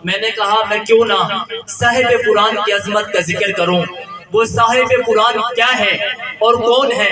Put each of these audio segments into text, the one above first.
میں نے کہا میں کیوں نہ صاحب قرآن کی عظمت کا ذکر کروں. وہ صاحب قرآن کیا ہے اور کون ہے؟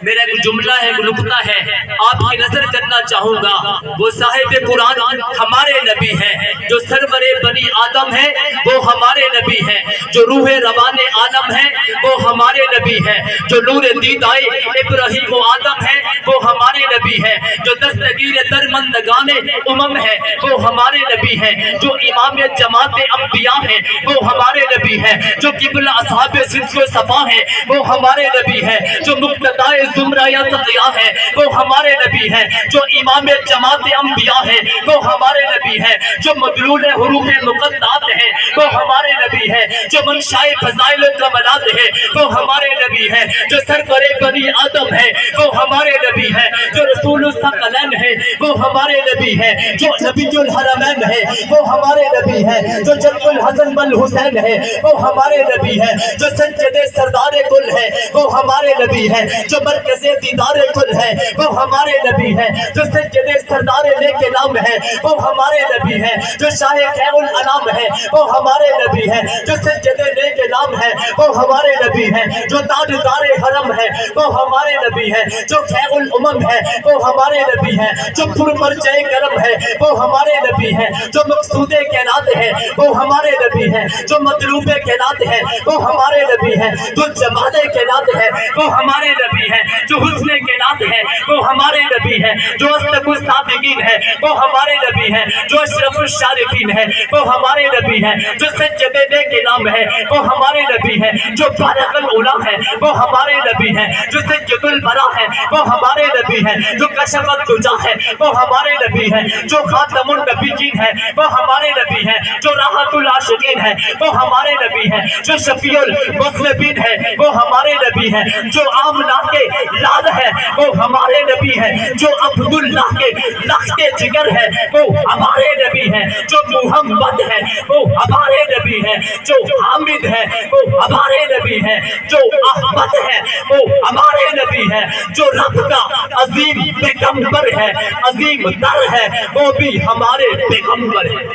میرا ایک جملہ ہے، ایک نقطہ ہے، آپ کی نظر کرنا چاہوں گا. وہ صاحب قرآن ہمارے نبی ہیں، جو سرور بنی آدم ہے وہ ہمارے نبی ہیں، جو روح روان عالم ہے وہ ہمارے نبی ہیں، جو نور دیدائے ابراہیم و آدم ہے وہ ہمارے نبی ہیں، جو دستگیر درمندگان امم ہے وہ ہمارے نبی ہیں، جو امام جماعت انبیاء ہیں وہ ہمارے نبی ہیں، جو قبلہ اصحاب صدق و صفا ہیں وہ ہمارے نبی ہیں، جو مقتدائے زمرہ یا تقیہ ہیں وہ ہمارے نبی ہیں، جو امام جماعت انبیاء ہیں وہ ہمارے نبی ہیں، جو مدلول حروف مقدات ہیں وہ ہمارے نبی ہیں، جو منشاء فضائل و کمالات ہیں وہ ہمارے نبی ہیں، جو سرور بنی آدم ہے وہ ہمارے نبی ہیں، جو رسول الثقلین ہے وہ ہمارے نبی ہیں، جو نبی الحرمین ہے وہ ہمارے نبی ہیں، جو جد الحسن والحسین ہے وہ ہمارے نبی ہیں، جو سجد سردار کل ہے وہ ہمارے نبی ہیں، جو مرکز دیدار کل ہے وہ ہمارے نبی ہیں، جو سجد سردار نیک نام ہے وہ ہمارے نبی ہیں، جو شاہ خیر الانام ہے وہ ہمارے نبی ہیں، جو سجد نیک نام ہے وہ ہمارے نبی ہیں، جو تاجدار حرم ہے وہ ہمارے نبی ہیں، جو خیر الامم ہے وہ ہمارے نبی ہیں، جو پرمرجع کرم ہے وہ ہمارے نبی ہیں، جو مقصود کائنات ہے وہ ہمارے نبی ہیں، جو مطلوب کائنات ہے وہ ہمارے نبی ہیں، جو جمال کائنات ہے وہ ہمارے نبی ہیں، جو حسن کائنات ہے وہ ہمارے نبی ہیں، جو اصدق الصادقین ہے وہ ہمارے نبی ہیں، جو اشرف الشارفین ہے وہ ہمارے نبی ہیں، جو سجد نیک نام ہے وہ ہمارے نبی ہیں، جو بالغ العلا ہے وہ ہمارے نبی ہیں، جو سید البرا ہے وہ ہمارے نبی ہیں، جو کشف الدجا ہے وہ ہمارے نبی ہیں، جو خاتم النبیین ہے وہ ہمارے نبی ہیں، جو راحت العاشقین ہے وہ ہمارے نبی ہیں، جو شفیع المذنبین ہے وہ ہمارے نبی ہیں، جو آمنہ کے لال ہے وہ ہمارے نبی ہیں، جو عبداللہ کے لخت جگر ہے وہ ہمارے نبی ہیں، جو محمد ہے وہ ہمارے نبی ہیں، جو حامد ہے وہ ہمارے نبی ہیں، جو احمد ہے وہ ہمارے نبی ہیں، جو رب کا عظیم پیغمبر ہے، عظیم تر ہے وہ بھی ہمارے پیغمبر ہے.